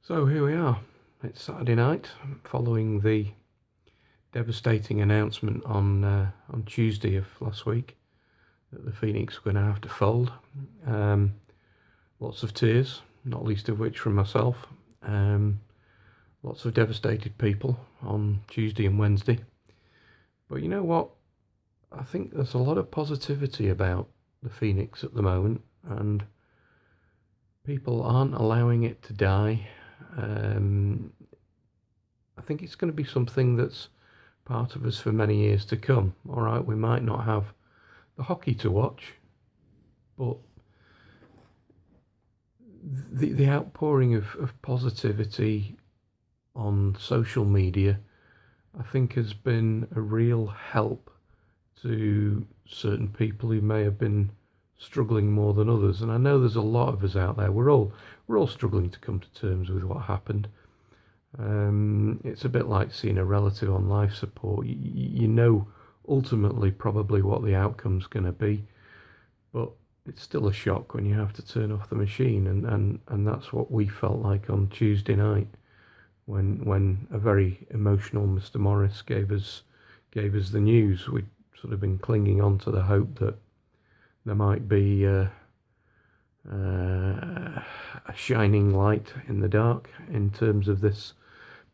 So here we are. It's Saturday night, following the devastating announcement on Tuesday of last week that the Phoenix were going to have to fold. Lots of tears, not least of which from myself. Lots of devastated people on Tuesday and Wednesday. But you know what? I think there's a lot of positivity about the Phoenix at the moment, and people aren't allowing it to die. I think it's going to be something that's part of us for many years to come. All right, we might not have the hockey to watch, but the outpouring of positivity on social media, I think, has been a real help to certain people who may have been struggling more than others. And I know there's a lot of us out there. We're all struggling to come to terms with what happened. It's a bit like seeing a relative on life support. You know ultimately probably what the outcome's going to be, but it's still a shock when you have to turn off the machine, and that's what we felt like on Tuesday night when a very emotional Mr. Morris gave us the news. We'd sort of been clinging on to the hope that there might be a shining light in the dark in terms of this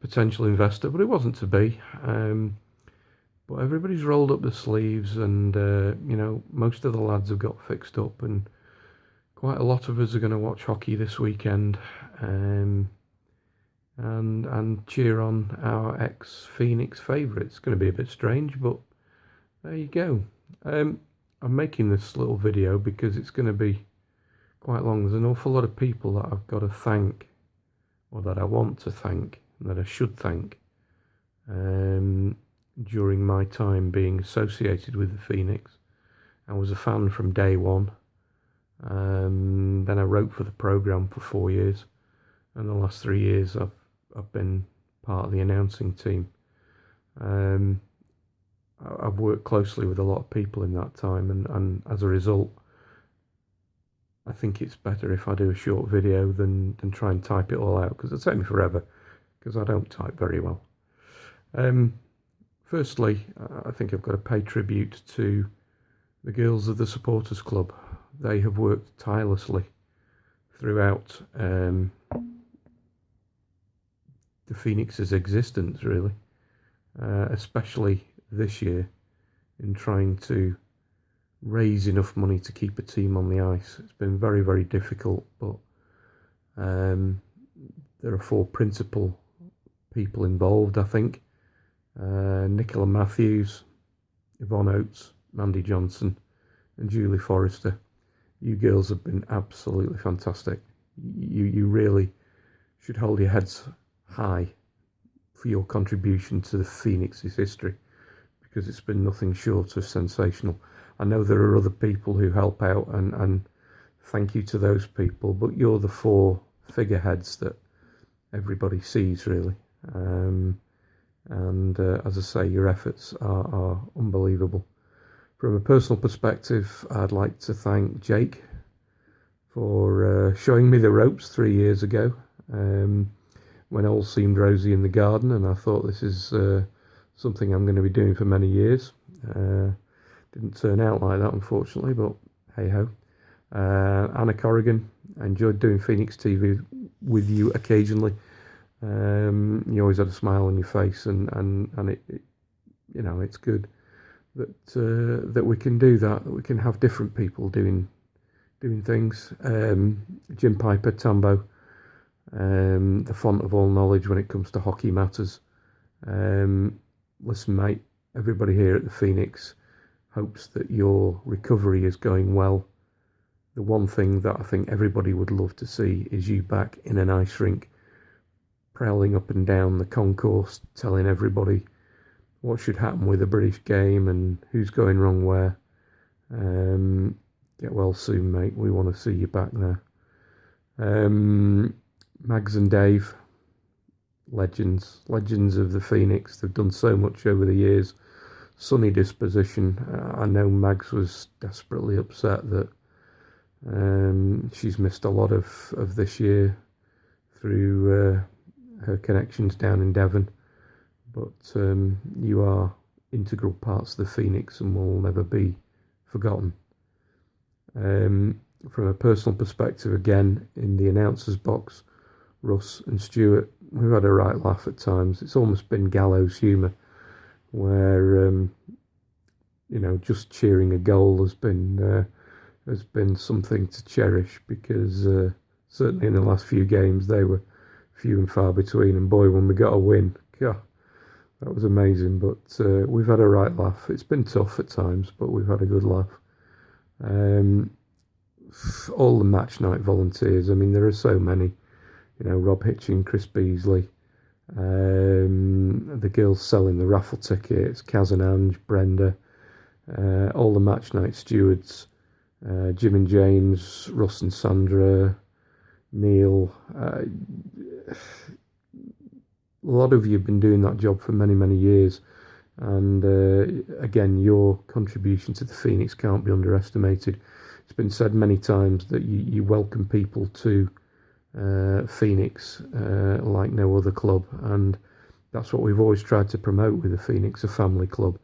potential investor, but it wasn't to be. But everybody's rolled up their sleeves, and most of the lads have got fixed up, and quite a lot of us are going to watch hockey this weekend, and cheer on our ex-Phoenix favourite. It's going to be a bit strange, but there you go. I'm making this little video because it's going to be quite long. There's an awful lot of people that I've got to thank, or that I want to thank, that I should thank, during my time being associated with the Phoenix. I was a fan from day one. Then I wrote for the programme for 4 years, and the last 3 years I've been part of the announcing team. I've worked closely with a lot of people in that time, and as a result, I think it's better if I do a short video than try and type it all out, because it'll take me forever, because I don't type very well. Firstly, I think I've got to pay tribute to the girls of the Supporters Club. They have worked tirelessly throughout the Phoenix's existence, really, especially this year, in trying to raise enough money to keep a team on the ice. It's been very, very difficult, but there are 4 principal people involved, I think. Nicola Matthews, Yvonne Oates, Mandy Johnson, and Julie Forrester. You girls have been absolutely fantastic. You really should hold your heads high for your contribution to the Phoenix's history, because it's been nothing short of sensational. I know there are other people who help out, and thank you to those people, but you're the 4 figureheads that everybody sees, really. As I say, your efforts are unbelievable. From a personal perspective, I'd like to thank Jake for showing me the ropes 3 years ago, when all seemed rosy in the garden, and I thought, this is something I'm going to be doing for many years. Didn't turn out like that, unfortunately, but hey ho. Anna Corrigan, I enjoyed doing Phoenix TV with you occasionally. You always had a smile on your face, and it it's good that we can do that we can have different people doing things. Jim Piper, Tambo, the font of all knowledge when it comes to hockey matters. Listen, mate, everybody here at the Phoenix hopes that your recovery is going well. The one thing that I think everybody would love to see is you back in an ice rink, prowling up and down the concourse, telling everybody what should happen with the British game and who's going wrong where. Get well soon, mate. We want to see you back there. Mags and Dave, legends of the Phoenix. They've done so much over the years. Sunny disposition. I know Mags was desperately upset that she's missed a lot of this year through her connections down in Devon. But you are integral parts of the Phoenix and will never be forgotten. From a personal perspective, again, in the announcer's box, Russ and Stuart, we've had a right laugh at times. It's almost been gallows humour, where just cheering a goal has been something to cherish, because certainly in the last few games they were few and far between, and boy, when we got a win, God, that was amazing. But we've had a right laugh. It's been tough at times, but we've had a good laugh. All the match night volunteers, I mean, there are so many, Rob Hitchin, Chris Beasley, the girls selling the raffle tickets, Kaz and Ange, Brenda, all the match night stewards, Jim and James, Russ and Sandra, Neil. A lot of you have been doing that job for many, many years. And again, your contribution to the Phoenix can't be underestimated. It's been said many times that you welcome people to Phoenix like no other club, and that's what we've always tried to promote with the Phoenix, a family club.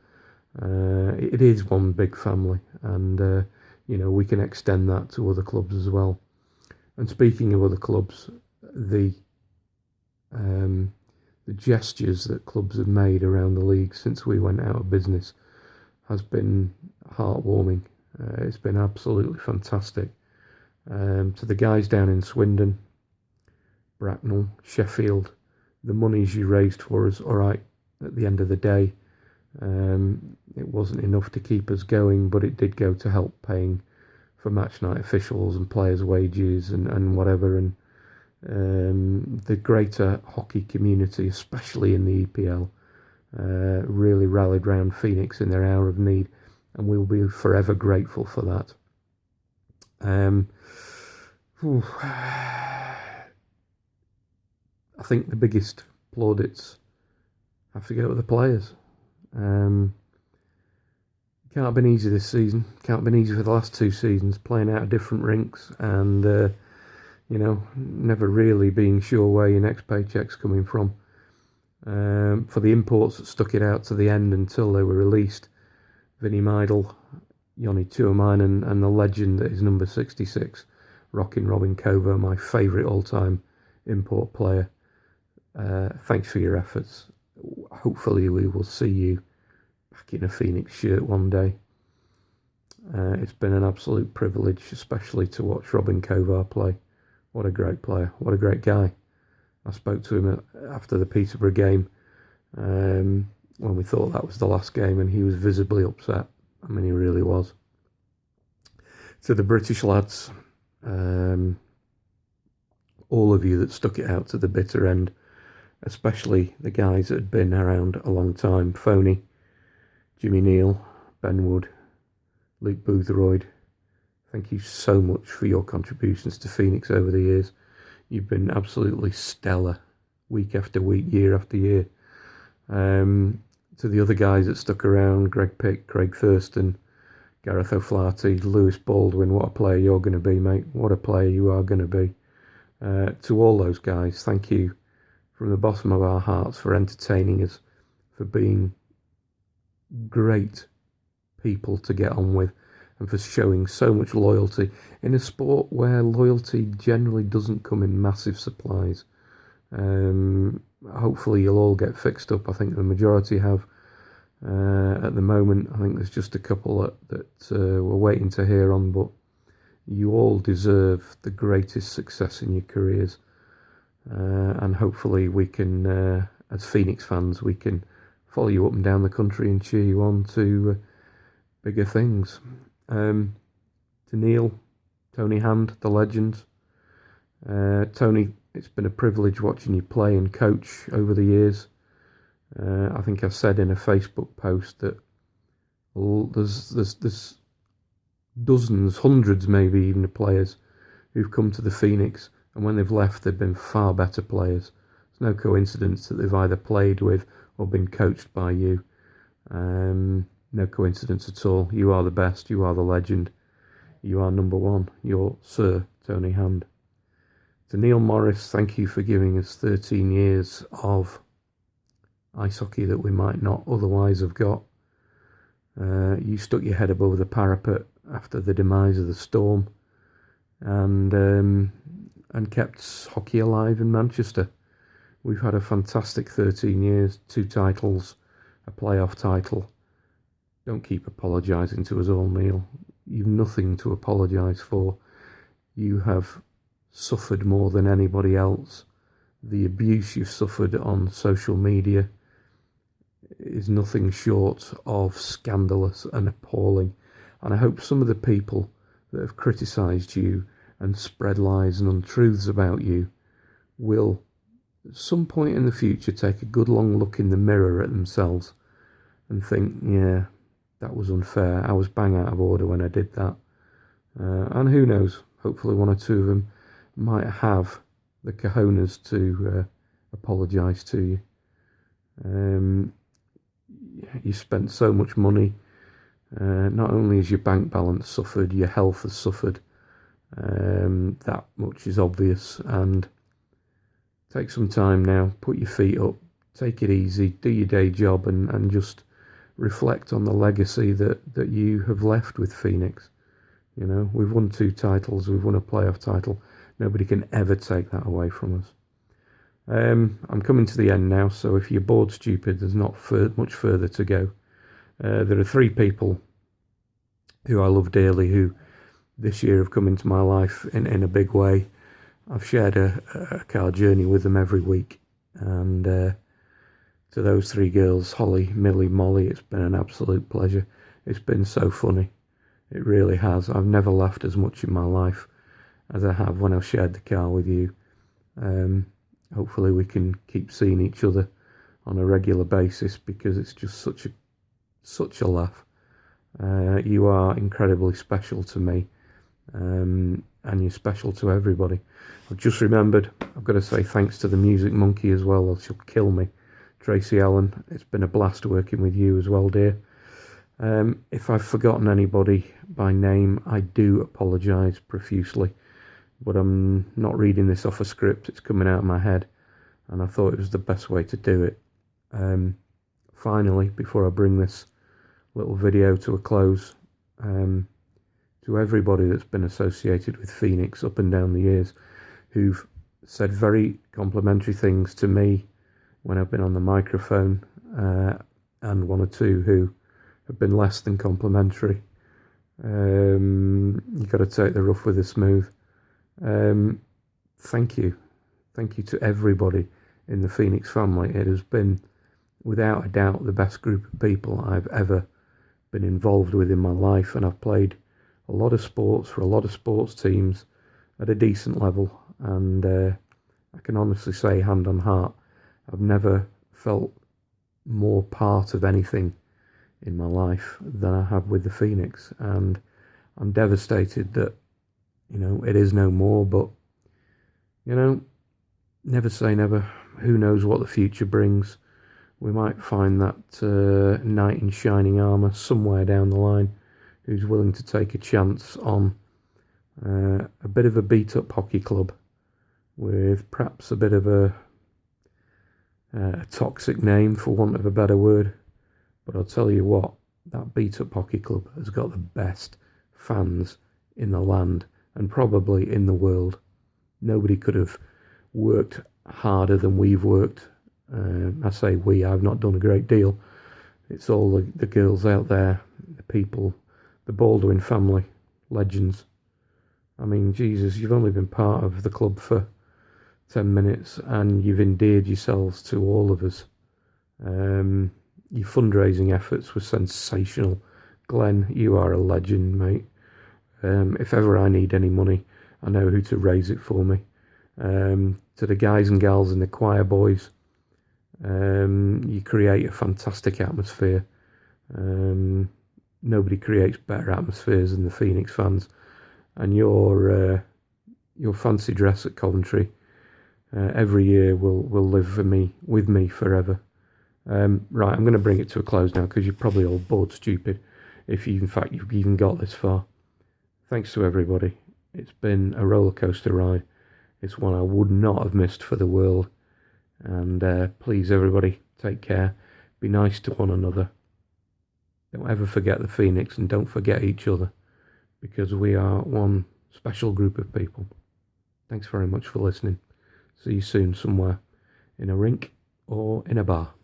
It is one big family, and we can extend that to other clubs as well. And speaking of other clubs, the gestures that clubs have made around the league since we went out of business has been heartwarming. It's been absolutely fantastic. To the guys down in Swindon, Bracknell, Sheffield, the monies you raised for us, all right, at the end of the day, it wasn't enough to keep us going, but it did go to help paying for match night officials and players' wages and whatever. And the greater hockey community, especially in the EPL, really rallied round Phoenix in their hour of need, and we'll be forever grateful for that. I think the biggest plaudits have to go to the players. Can't have been easy this season. Can't have been easy for the last 2 seasons, playing out of different rinks and never really being sure where your next paycheck's coming from. For the imports that stuck it out to the end until they were released, Vinnie Meidel, Yoni Tuomainen, and the legend that is number 66, Rockin' Robin Kovo, my favourite all-time import player. Thanks for your efforts. Hopefully we will see you back in a Phoenix shirt one day. It's been an absolute privilege, especially to watch Robin Kovar play. What a great player. What a great guy. I spoke to him after the Peterborough game when we thought that was the last game, and he was visibly upset. I mean, he really was. To the British lads, all of you that stuck it out to the bitter end, especially the guys that had been around a long time, Phoney, Jimmy Neal, Ben Wood, Luke Boothroyd, thank you so much for your contributions to Phoenix over the years. You've been absolutely stellar, week after week, year after year. To the other guys that stuck around, Greg Pick, Craig Thurston, Gareth O'Flaherty, Lewis Baldwin, what a player you're going to be, mate. What a player you are going to be. To all those guys, thank you from the bottom of our hearts for entertaining us, for being great people to get on with, and for showing so much loyalty in a sport where loyalty generally doesn't come in massive supplies. Hopefully you'll all get fixed up. I think the majority have. At the moment, I think there's just a couple that we're waiting to hear on, but you all deserve the greatest success in your careers. And hopefully we can, as Phoenix fans, we can follow you up and down the country and cheer you on to bigger things. To Neil, Tony Hand, the legend. Tony, it's been a privilege watching you play and coach over the years. I think I said in a Facebook post that there's dozens, hundreds maybe even of players who've come to the Phoenix, and when they've left they've been far better players. It's no coincidence that they've either played with or been coached by you. No coincidence at all. You are the best, you are the legend, you are number one. You're Sir Tony Hand. To Neil Morris, thank you for giving us 13 years of ice hockey that we might not otherwise have got. You stuck your head above the parapet after the demise of the Storm, and kept hockey alive in Manchester. We've had a fantastic 13 years, 2 titles, a playoff title. Don't keep apologising to us all, Neil. You've nothing to apologise for. You have suffered more than anybody else. The abuse you've suffered on social media is nothing short of scandalous and appalling. And I hope some of the people that have criticised you and spread lies and untruths about you will, at some point in the future, take a good long look in the mirror at themselves and think, yeah, that was unfair. I was bang out of order when I did that. And who knows, hopefully one or two of them might have the cojones to apologise to you. You spent so much money. Not only has your bank balance suffered, your health has suffered. That much is obvious. And take some time now, put your feet up, take it easy, do your day job, and just reflect on the legacy that you have left with Phoenix. You know, we've won 2 titles, we've won a playoff title. Nobody can ever take that away from us. I'm coming to the end now, so if you're bored stupid, there's not much further to go. There are 3 people who I love dearly who this year have come into my life in a big way. I've shared a car journey with them every week, and to those 3 girls, Holly, Millie, Molly, it's been an absolute pleasure. It's been so funny. It really has. I've never laughed as much in my life as I have when I've shared the car with you. Hopefully we can keep seeing each other on a regular basis, because it's just such a laugh. You are incredibly special to me, and you're special to everybody. I've just remembered, I've got to say thanks to the Music Monkey as well, or she'll kill me. Tracy Allen, it's been a blast working with you as well, dear. If I've forgotten anybody by name, I do apologise profusely, but I'm not reading this off a script, it's coming out of my head, and I thought it was the best way to do it. Finally, before I bring this little video to a close, to everybody that's been associated with Phoenix up and down the years, who've said very complimentary things to me when I've been on the microphone, and 1 or 2 who have been less than complimentary. You've got to take the rough with the smooth. Thank you to everybody in the Phoenix family. It has been, without a doubt, the best group of people I've ever been involved with in my life, and I've played a lot of sports for a lot of sports teams at a decent level, and I can honestly say, hand on heart, I've never felt more part of anything in my life than I have with the Phoenix, and I'm devastated that, you know, it is no more. But, you know, never say never. Who knows what the future brings? We might find that knight in shining armour somewhere down the line who's willing to take a chance on a bit of a beat up hockey club with perhaps a bit of a toxic name, for want of a better word. But I'll tell you what, that beat up hockey club has got the best fans in the land, and probably in the world. Nobody could have worked harder than we've worked. I say we, I've not done a great deal. It's all the girls out there, the people, the Baldwin family, legends. I mean, Jesus, you've only been part of the club for 10 minutes and you've endeared yourselves to all of us. Your fundraising efforts were sensational. Glenn, you are a legend, mate. If ever I need any money, I know who to raise it for me. To the guys and gals and the choir boys, you create a fantastic atmosphere. Nobody creates better atmospheres than the Phoenix fans. And your fancy dress at Coventry every year will live with me forever. Right, I'm going to bring it to a close now, because you're probably all bored stupid if you, in fact, you've even got this far. Thanks to everybody. It's been a roller coaster ride. It's one I would not have missed for the world. And please, everybody, take care. Be nice to one another. Don't ever forget the Phoenix, and don't forget each other, because we are one special group of people. Thanks very much for listening. See you soon somewhere in a rink or in a bar.